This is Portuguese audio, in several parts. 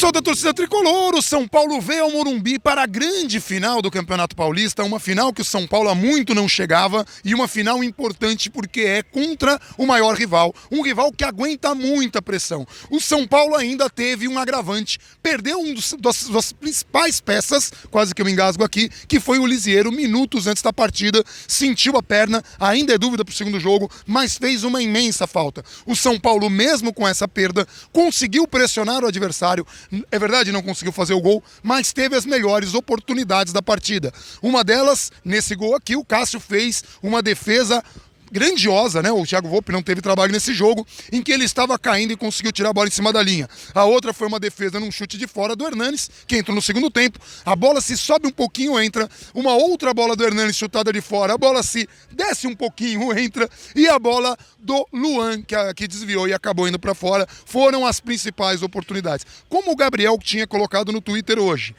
Pessoal da torcida tricolor, o São Paulo veio ao Morumbi para a grande final do Campeonato Paulista, uma final que o São Paulo há muito não chegava e uma final importante porque é contra o maior rival, um rival que aguenta muita pressão. O São Paulo ainda teve um agravante, perdeu das principais peças, quase que eu me engasgo aqui, que foi o Lisieiro, minutos antes da partida, sentiu a perna, ainda é dúvida para o segundo jogo, mas fez uma imensa falta. O São Paulo, mesmo com essa perda, conseguiu pressionar o adversário. É verdade, não conseguiu fazer o gol, mas teve as melhores oportunidades da partida. Uma delas, nesse gol aqui, o Cássio fez uma defesa grandiosa, né? O Thiago Volpi não teve trabalho nesse jogo, em que ele estava caindo e conseguiu tirar a bola em cima da linha. A outra foi uma defesa num chute de fora do Hernanes, que entrou no segundo tempo. A bola se sobe um pouquinho, entra. Uma outra bola do Hernanes chutada de fora. A bola se desce um pouquinho, entra. E a bola do Luan, que desviou e acabou indo para fora. Foram as principais oportunidades. Como o Gabriel tinha colocado no Twitter hoje.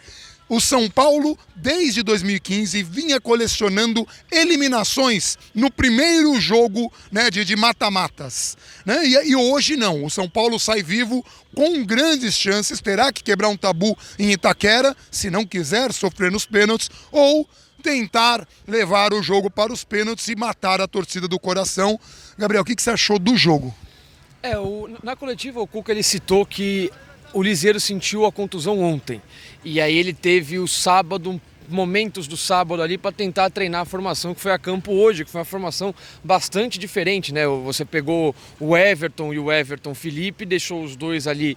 O São Paulo, desde 2015, vinha colecionando eliminações no primeiro jogo, né, de mata-matas. Né? E hoje não, o São Paulo sai vivo com grandes chances, terá que quebrar um tabu em Itaquera, se não quiser sofrer nos pênaltis, ou tentar levar o jogo para os pênaltis e matar a torcida do coração. Gabriel, o que você achou do jogo? Na coletiva o Cuca ele citou que o Lisieiro sentiu a contusão ontem. E aí ele teve o sábado, momentos do sábado ali para tentar treinar a formação que foi a campo hoje, que foi uma formação bastante diferente, né? Você pegou o Everton e o Everton Felipe, deixou os dois ali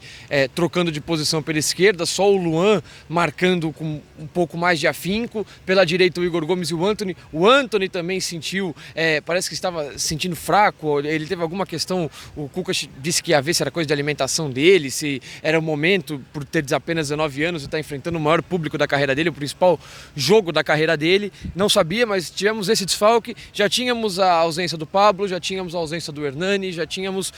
trocando de posição pela esquerda, só o Luan marcando com um pouco mais de afinco, pela direita o Igor Gomes e o Antony. O Antony também sentiu, parece que estava sentindo fraco, ele teve alguma questão, o Cuca disse que ia ver se era coisa de alimentação dele, se era o momento, por ter apenas 19 anos e estar enfrentando o maior público da carreira dele, o principal jogo da carreira dele, não sabia, mas tivemos esse desfalque, já tínhamos a ausência do Pablo, já tínhamos a ausência do Hernani, já tínhamos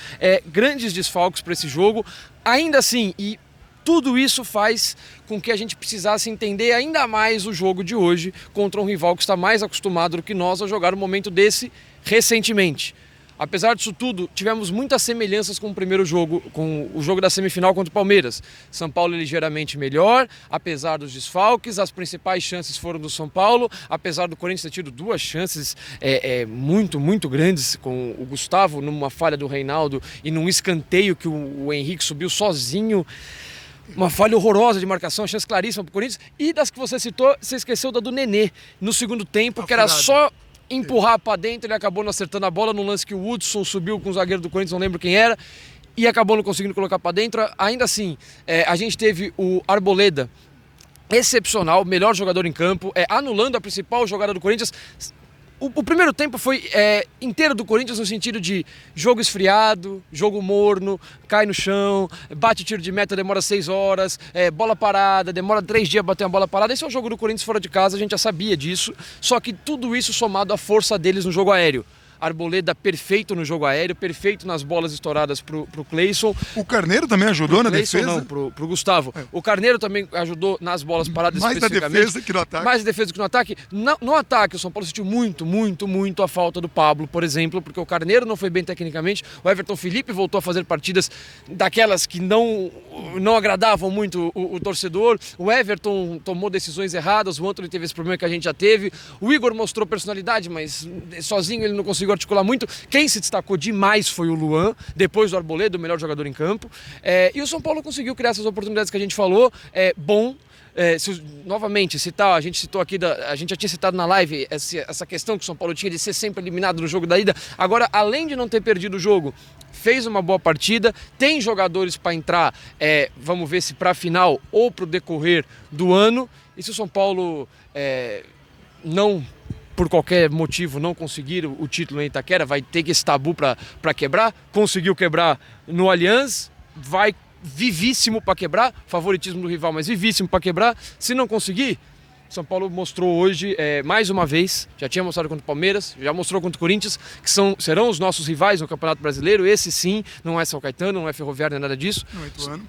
grandes desfalques para esse jogo, ainda assim, e tudo isso faz com que a gente precisasse entender ainda mais o jogo de hoje contra um rival que está mais acostumado do que nós a jogar um momento desse recentemente. Apesar disso tudo, tivemos muitas semelhanças com o primeiro jogo, com o jogo da semifinal contra o Palmeiras. São Paulo é ligeiramente melhor, apesar dos desfalques, as principais chances foram do São Paulo, apesar do Corinthians ter tido duas chances muito grandes, com o Gustavo numa falha do Reinaldo e num escanteio que o Henrique subiu sozinho. Uma falha horrorosa de marcação, uma chance claríssima para o Corinthians. E das que você citou, você esqueceu da do Nenê no segundo tempo, que era só empurrar para dentro, ele acabou não acertando a bola no lance que o Hudson subiu com o zagueiro do Corinthians, não lembro quem era, e acabou não conseguindo colocar para dentro. Ainda assim, a gente teve o Arboleda, excepcional, melhor jogador em campo, anulando a principal jogada do Corinthians. O primeiro tempo foi inteiro do Corinthians no sentido de jogo esfriado, jogo morno, cai no chão, bate tiro de meta, demora 6 horas, bola parada, demora 3 dias para bater uma bola parada. Esse é o jogo do Corinthians fora de casa, a gente já sabia disso, só que tudo isso somado à força deles no jogo aéreo. Arboleda perfeito no jogo aéreo, perfeito nas bolas estouradas pro Cleison. O Carneiro também ajudou na defesa? Não, pro Gustavo. O Carneiro também ajudou nas bolas paradas mais especificamente. Mais na defesa que no ataque. Mais na defesa que no ataque. No ataque, o São Paulo sentiu muito a falta do Pablo, por exemplo, porque o Carneiro não foi bem tecnicamente, o Everton Felipe voltou a fazer partidas daquelas que não agradavam muito o torcedor, o Everton tomou decisões erradas, o Antony teve esse problema que a gente já teve, o Igor mostrou personalidade, mas sozinho ele não conseguiu articular muito. Quem se destacou demais foi o Luan, depois do Arboleda, o melhor jogador em campo. E o São Paulo conseguiu criar essas oportunidades que a gente falou. Novamente, a gente citou aqui, a gente já tinha citado na live essa questão que o São Paulo tinha de ser sempre eliminado no jogo da ida. Agora, além de não ter perdido o jogo, fez uma boa partida, tem jogadores para entrar, vamos ver se para a final ou para o decorrer do ano. E se o São Paulo não, por qualquer motivo, não conseguir o título em Itaquera, vai ter esse tabu para quebrar. Conseguiu quebrar no Allianz, vai vivíssimo para quebrar, favoritismo do rival, mas vivíssimo para quebrar. Se não conseguir, São Paulo mostrou hoje, mais uma vez, já tinha mostrado contra o Palmeiras, já mostrou contra o Corinthians, que serão os nossos rivais no Campeonato Brasileiro. Esse sim, não é São Caetano, não é Ferroviário, não é nada disso. Não é Ituano.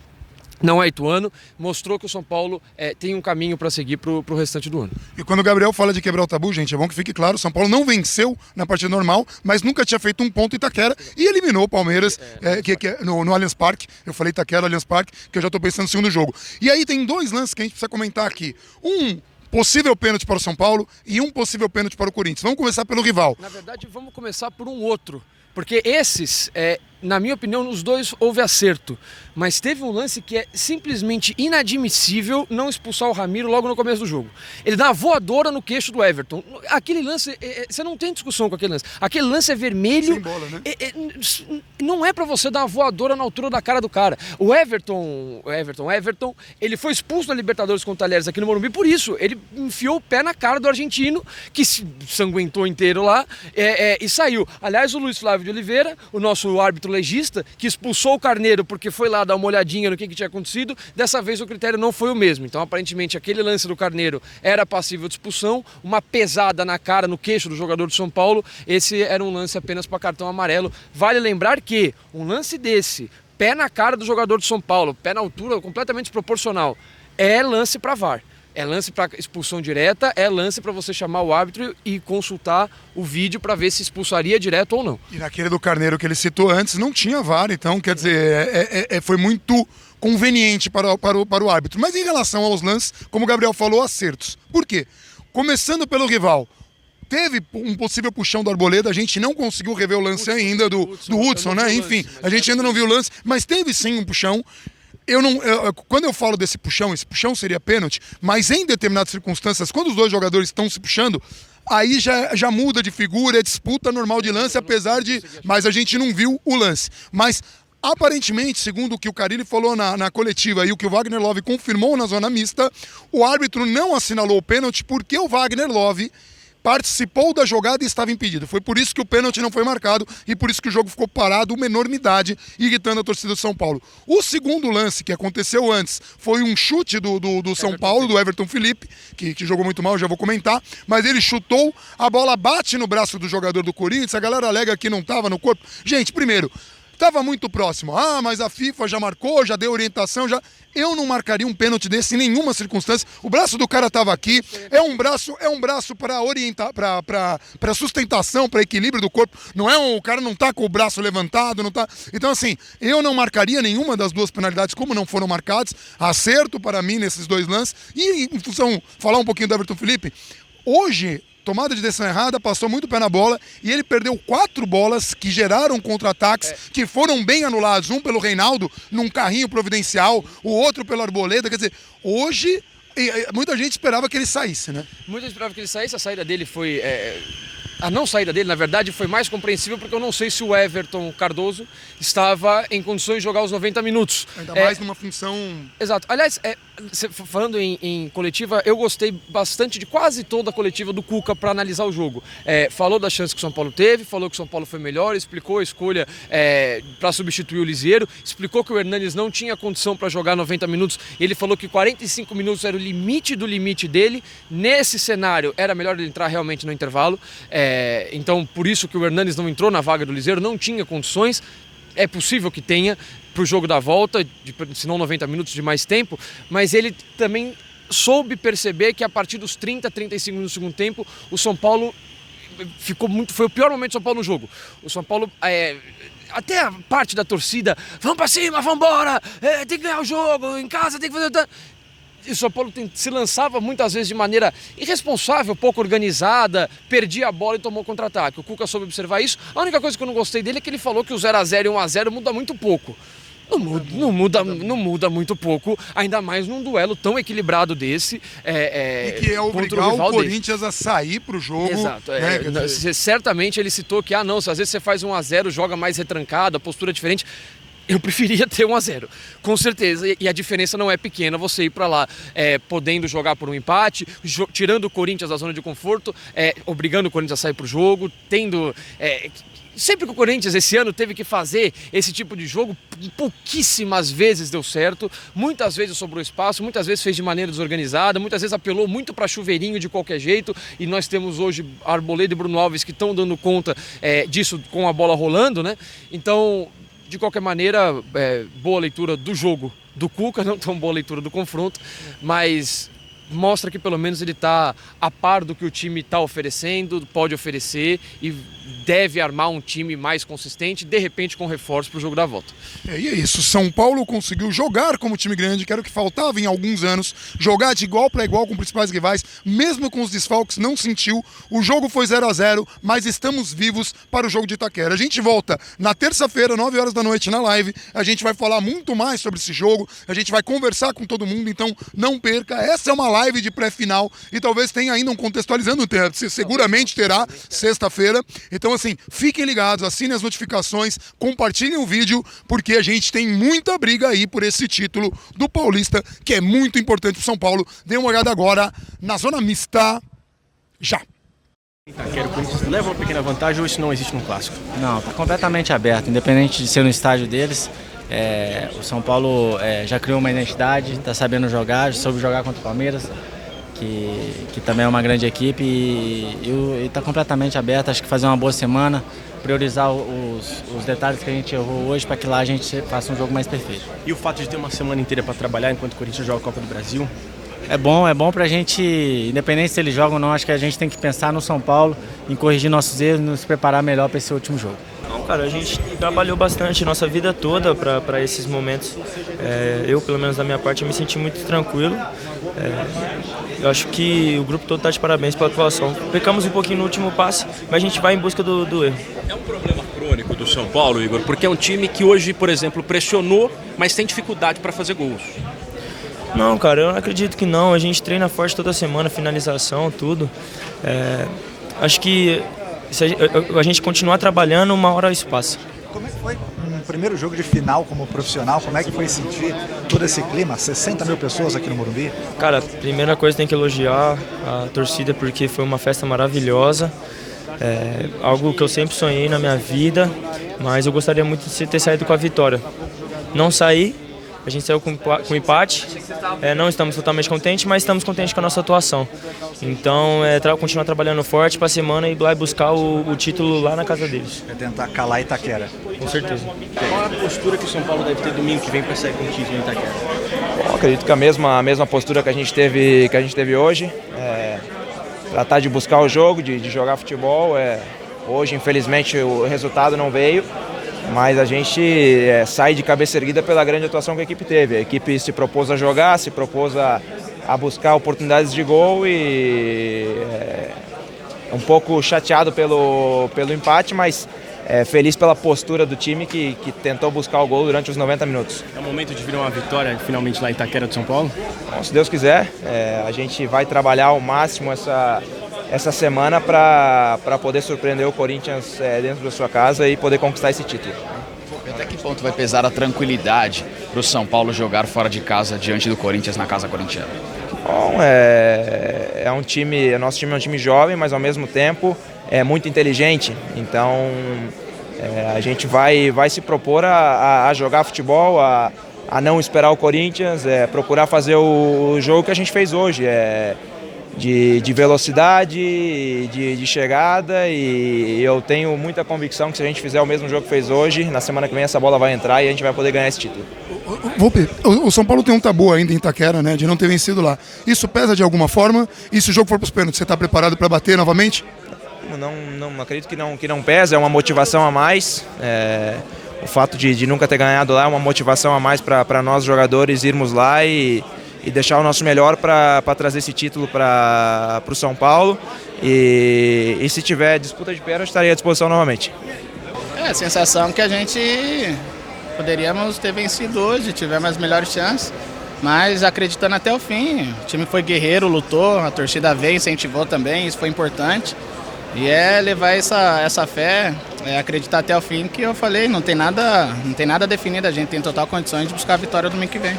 não é Ituano, mostrou que o São Paulo tem um caminho para seguir para o restante do ano. E quando o Gabriel fala de quebrar o tabu, gente, é bom que fique claro, o São Paulo não venceu na partida normal, mas nunca tinha feito um ponto em Itaquera e eliminou o Palmeiras no Allianz Parque. Eu falei Itaquera, Allianz Parque, que eu já estou pensando no segundo jogo. E aí tem dois lances que a gente precisa comentar aqui. Um possível pênalti para o São Paulo e um possível pênalti para o Corinthians. Vamos começar pelo rival. Na verdade, vamos começar por um outro. Porque esses, na minha opinião, nos dois houve acerto. Mas teve um lance que é simplesmente inadmissível não expulsar o Ramiro logo no começo do jogo. Ele dá uma voadora no queixo do Everton. Aquele lance, você não tem discussão com aquele lance. Aquele lance é vermelho. Sem bola, né? Não é pra você dar uma voadora na altura da cara do cara. O Everton, ele foi expulso na Libertadores contra o Talheres aqui no Morumbi por isso. Ele enfiou o pé na cara do argentino, que se sanguentou inteiro lá, e saiu. Aliás, o Luiz Flávio de Oliveira, o nosso árbitro legista, que expulsou o Carneiro porque foi lá dar uma olhadinha no que tinha acontecido, dessa vez o critério não foi o mesmo. Então, aparentemente, aquele lance do Carneiro era passível de expulsão, uma pesada na cara, no queixo do jogador do São Paulo, esse era um lance apenas para cartão amarelo. Vale lembrar que um lance desse, pé na cara do jogador do São Paulo, pé na altura completamente desproporcional, é lance para VAR. É lance para expulsão direta, é lance para você chamar o árbitro e consultar o vídeo para ver se expulsaria direto ou não. E naquele do Carneiro que ele citou antes, não tinha VAR, então, quer dizer, foi muito conveniente para o árbitro. Mas em relação aos lances, como o Gabriel falou, acertos. Por quê? Começando pelo rival. Teve um possível puxão do Arboleda, a gente não conseguiu rever o lance ainda do Hudson, né? Enfim, a gente ainda não viu o lance, mas teve sim um puxão. Quando eu falo desse puxão, esse puxão seria pênalti, mas em determinadas circunstâncias, quando os dois jogadores estão se puxando, aí já muda de figura, é disputa normal de lance, apesar de... Mas a gente não viu o lance. Mas, aparentemente, segundo o que o Carille falou na coletiva e o que o Wagner Love confirmou na zona mista, o árbitro não assinalou o pênalti porque o Wagner Love participou da jogada e estava impedido. Foi por isso que o pênalti não foi marcado e por isso que o jogo ficou parado, uma enormidade, irritando a torcida do São Paulo. O segundo lance que aconteceu antes foi um chute do São Paulo, do Everton Felipe, que jogou muito mal, já vou comentar, mas ele chutou, a bola bate no braço do jogador do Corinthians, a galera alega que não estava no corpo. Gente, primeiro, estava muito próximo. Ah, mas a FIFA já marcou, já deu orientação, já... Eu não marcaria um pênalti desse em nenhuma circunstância. O braço do cara estava aqui. É um braço para orientar, para sustentação, para equilíbrio do corpo. Não é o cara não tá com o braço levantado, não tá. Então assim, eu não marcaria nenhuma das duas penalidades como não foram marcadas. Acerto para mim nesses dois lances. E em função, falar um pouquinho do Everton Felipe. Hoje, tomada de decisão errada, passou muito pé na bola e ele perdeu 4 bolas que geraram contra-ataques que foram bem anulados. Um pelo Reinaldo, num carrinho providencial, o outro pelo Arboleda. Quer dizer, hoje muita gente esperava que ele saísse, né? Muita gente esperava que ele saísse, a saída dele foi... A não saída dele, na verdade, foi mais compreensível porque eu não sei se o Everton Cardoso estava em condições de jogar os 90 minutos. Ainda mais numa função... Exato. Aliás, falando em coletiva, eu gostei bastante de quase toda a coletiva do Cuca para analisar o jogo. Falou da chance que o São Paulo teve, falou que o São Paulo foi melhor, explicou a escolha para substituir o Liseiro, explicou que o Hernanes não tinha condição para jogar 90 minutos. Ele falou que 45 minutos era o limite do limite dele. Nesse cenário, era melhor ele entrar realmente no intervalo. Então, por isso que o Hernanes não entrou na vaga do Liseiro, não tinha condições. É possível que tenha para o jogo da volta, se não 90 minutos de mais tempo, mas ele também soube perceber que a partir dos 30, 35 minutos do segundo tempo, o São Paulo foi o pior momento do São Paulo no jogo. O São Paulo... até a parte da torcida, vamos para cima, vamos embora, tem que ganhar o jogo, em casa tem que fazer... E o São Paulo se lançava muitas vezes de maneira irresponsável, pouco organizada, perdia a bola e tomou contra-ataque. O Cuca soube observar isso. A única coisa que eu não gostei dele é que ele falou que o 0-0 e 1-0 muda muito pouco. Não muda muito pouco, ainda mais num duelo tão equilibrado desse. E que é obrigar o Corinthians a sair pro jogo. Exato. Certamente ele citou que, às vezes você faz 1-0, joga mais retrancado, a postura é diferente. Eu preferia ter 1-0, com certeza, e a diferença não é pequena você ir para lá podendo jogar por um empate, tirando o Corinthians da zona de conforto, obrigando o Corinthians a sair para o jogo, tendo... Sempre que o Corinthians esse ano teve que fazer esse tipo de jogo, pouquíssimas vezes deu certo, muitas vezes sobrou espaço, muitas vezes fez de maneira desorganizada, muitas vezes apelou muito para chuveirinho de qualquer jeito, e nós temos hoje Arboleda e Bruno Alves que estão dando conta disso com a bola rolando, né? Então... De qualquer maneira, boa leitura do jogo do Cuca, não tão boa leitura do confronto, mas mostra que pelo menos ele está a par do que o time está oferecendo, pode oferecer e deve armar um time mais consistente, de repente com reforço para o jogo da volta. E é isso, São Paulo conseguiu jogar como time grande, que era o que faltava em alguns anos, jogar de igual para igual com principais rivais, mesmo com os desfalques, não sentiu. O jogo foi 0-0, mas estamos vivos para o jogo de Itaquera. A gente volta na terça-feira, 9 horas da noite, na live. A gente vai falar muito mais sobre esse jogo, a gente vai conversar com todo mundo, então não perca. Essa é uma live de pré-final e talvez tenha ainda um contextualizando, seguramente terá sexta-feira. Então, assim, fiquem ligados, assinem as notificações, compartilhem o vídeo, porque a gente tem muita briga aí por esse título do Paulista, que é muito importante para o São Paulo. Dê uma olhada agora na zona mista, já. Itaquera, o Corinthians leva uma pequena vantagem ou isso não existe no Clássico? Não, está completamente aberto, independente de ser no estádio deles. O São Paulo já criou uma identidade, está sabendo jogar, soube jogar contra o Palmeiras, que também é uma grande equipe e está completamente aberto. Acho que fazer uma boa semana, priorizar os detalhes que a gente errou hoje para que lá a gente faça um jogo mais perfeito. E o fato de ter uma semana inteira para trabalhar enquanto o Corinthians joga a Copa do Brasil? É bom pra gente, independente se eles jogam ou não, acho que a gente tem que pensar no São Paulo, em corrigir nossos erros e nos preparar melhor para esse último jogo. Não, cara, a gente trabalhou bastante nossa vida toda para esses momentos. Eu, pelo menos da minha parte, me senti muito tranquilo. Eu acho que o grupo todo está de parabéns pela atuação. Pecamos um pouquinho no último passe, mas a gente vai em busca do erro. É um problema crônico do São Paulo, Igor, porque é um time que hoje, por exemplo, pressionou, mas tem dificuldade para fazer gols. Não, cara, eu não acredito que não. A gente treina forte toda semana, finalização, tudo. Acho que se a gente continuar trabalhando, uma hora isso passa. Como é que foi um primeiro jogo de final como profissional? Como é que foi sentir todo esse clima? 60 mil pessoas aqui no Morumbi? Cara, primeira coisa tem que elogiar a torcida porque foi uma festa maravilhosa. Algo que eu sempre sonhei na minha vida, mas eu gostaria muito de ter saído com a vitória. Não saí. A gente saiu com empate, não estamos totalmente contentes, mas estamos contentes com a nossa atuação. Então, continuar trabalhando forte para a semana e ir lá buscar o título lá na casa deles. É tentar calar Itaquera. Com certeza. Qual a postura que o São Paulo deve ter domingo que vem para sair com o título em Itaquera? Bom, acredito que a mesma postura que a gente teve hoje, tratar de buscar o jogo, de jogar futebol. Hoje, infelizmente, o resultado não veio. Mas a gente sai de cabeça erguida pela grande atuação que a equipe teve. A equipe se propôs a jogar, se propôs a buscar oportunidades de gol e um pouco chateado pelo empate, mas feliz pela postura do time que tentou buscar o gol durante os 90 minutos. É o momento de virar uma vitória finalmente lá em Itaquera do São Paulo? Bom, se Deus quiser, a gente vai trabalhar ao máximo essa semana para poder surpreender o Corinthians dentro da sua casa e poder conquistar esse título. Até que ponto vai pesar a tranquilidade para o São Paulo jogar fora de casa diante do Corinthians na casa corintiana? Bom, nosso time é um time jovem, mas ao mesmo tempo é muito inteligente. Então a gente vai se propor a jogar futebol, a não esperar o Corinthians, procurar fazer o jogo que a gente fez hoje. De velocidade, de chegada, e eu tenho muita convicção que se a gente fizer o mesmo jogo que fez hoje, na semana que vem essa bola vai entrar e a gente vai poder ganhar esse título. Volpe, o São Paulo tem um tabu ainda em Itaquera, né, de não ter vencido lá. Isso pesa de alguma forma? E se o jogo for para os pênaltis, você está preparado para bater novamente? Não acredito que não pesa, é uma motivação a mais. O fato de nunca ter ganhado lá é uma motivação a mais para nós jogadores irmos lá e deixar o nosso melhor para trazer esse título para o São Paulo. E se tiver disputa de pênalti, estaria à disposição novamente. A sensação que a gente poderíamos ter vencido hoje, tivemos as melhores chances, mas acreditando até o fim. O time foi guerreiro, lutou, a torcida veio, incentivou também, isso foi importante. E levar essa fé, acreditar até o fim, que eu falei, não tem nada definido, a gente tem total condições de buscar a vitória domingo que vem.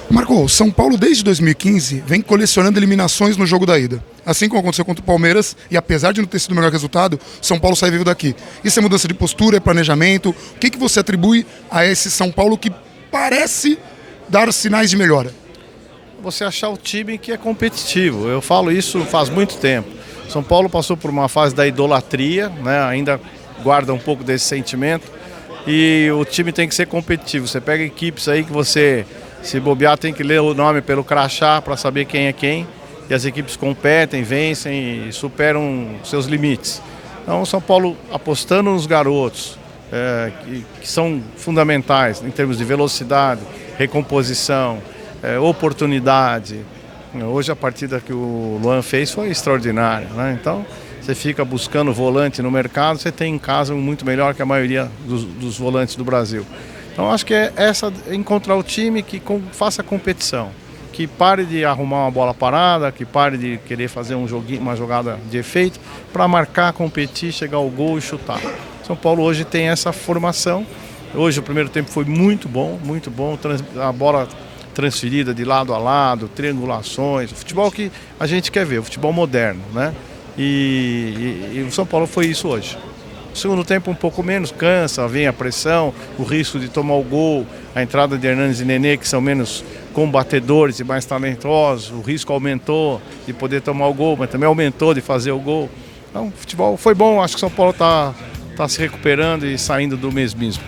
Marco, São Paulo desde 2015 vem colecionando eliminações no jogo da ida. Assim como aconteceu contra o Palmeiras, e apesar de não ter sido o melhor resultado, São Paulo sai vivo daqui. Isso é mudança de postura, é planejamento? O que você atribui a esse São Paulo que parece dar sinais de melhora? Você achar o time que é competitivo. Eu falo isso faz muito tempo. São Paulo passou por uma fase da idolatria, né? Ainda guarda um pouco desse sentimento. E o time tem que ser competitivo. Você pega equipes aí que você Se bobear, tem que ler o nome pelo crachá para saber quem é quem. E as equipes competem, vencem e superam seus limites. Então, o São Paulo apostando nos garotos, que são fundamentais em termos de velocidade, recomposição, oportunidade. Hoje a partida que o Luan fez foi extraordinária, né? Então, você fica buscando volante no mercado, você tem em casa um muito melhor que a maioria dos volantes do Brasil. Então, acho que é encontrar o time que faça competição, que pare de arrumar uma bola parada, que pare de querer fazer uma jogada de efeito para marcar, competir, chegar ao gol e chutar. São Paulo hoje tem essa formação. Hoje o primeiro tempo foi muito bom, a bola transferida de lado a lado, triangulações, o futebol que a gente quer ver, o futebol moderno, né? E o São Paulo foi isso hoje. O segundo tempo um pouco menos, cansa, vem a pressão, o risco de tomar o gol, a entrada de Hernanes e Nenê, que são menos combatedores e mais talentosos, o risco aumentou de poder tomar o gol, mas também aumentou de fazer o gol. Então, o futebol foi bom, acho que o São Paulo está se recuperando e saindo do mesmismo.